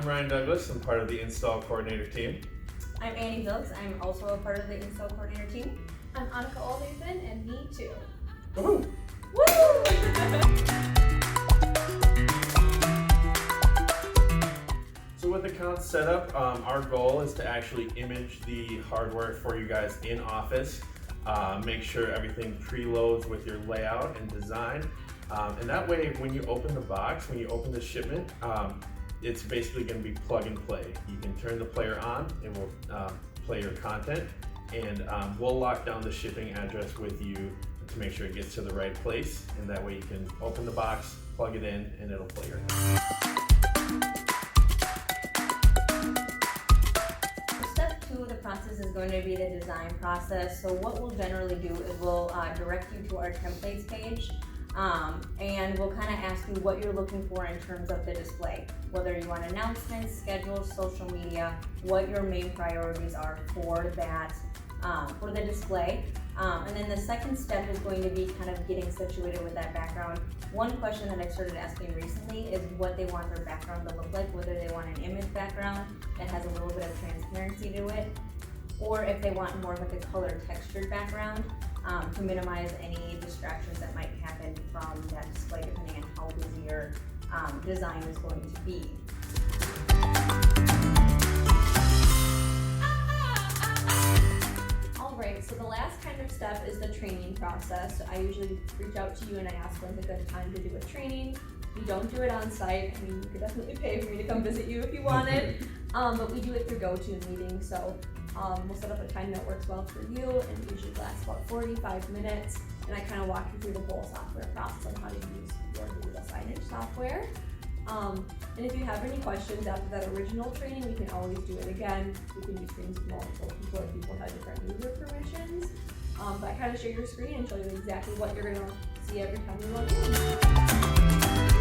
Ryan Douglas. I'm part of the install coordinator team. I'm Annie Bilks. I'm also a part of the install coordinator team. I'm Annika Oldhaven, and me too. Woohoo! So with the account setup, our goal is to actually image the hardware for you guys in office. Make sure everything preloads with your layout and design. And that way, when you open the box, when you open the shipment, it's basically going to be plug and play. You can turn the player on and we'll play your content, and we'll lock down the shipping address with you to make sure it gets to the right place, and that way you can open the box, plug it in, and it'll play your Step 2 of the process is going to be the design process. So what we'll generally do is we'll direct you to our templates page. And we'll kind of ask you what you're looking for in terms of the display, whether you want announcements, schedules, social media, what your main priorities are for that, for the display. And then the second step is going to be kind of getting situated with that background. One question that I started asking recently is what they want their background to look like, whether they want an image background that has a little bit of transparency to it, or if they want more of like a color textured background. To minimize any distractions that might happen from that display depending on how busy your design is going to be. Alright, so the last kind of step is the training process. I usually reach out to you and I ask when's a good time to do a training. We don't do it on site. I mean, you could definitely pay for me to come visit you if you wanted, but we do it through GoToMeeting. So we'll set up a time that works well for you, and it usually lasts about 45 minutes. And I kind of walk you through the whole software process on how to use your Google signage software. And if you have any questions after that original training, we can always do it again. We can do trainings with multiple people if people have different user permissions. But I kind of share your screen and show you exactly what you're going to see every time you log in.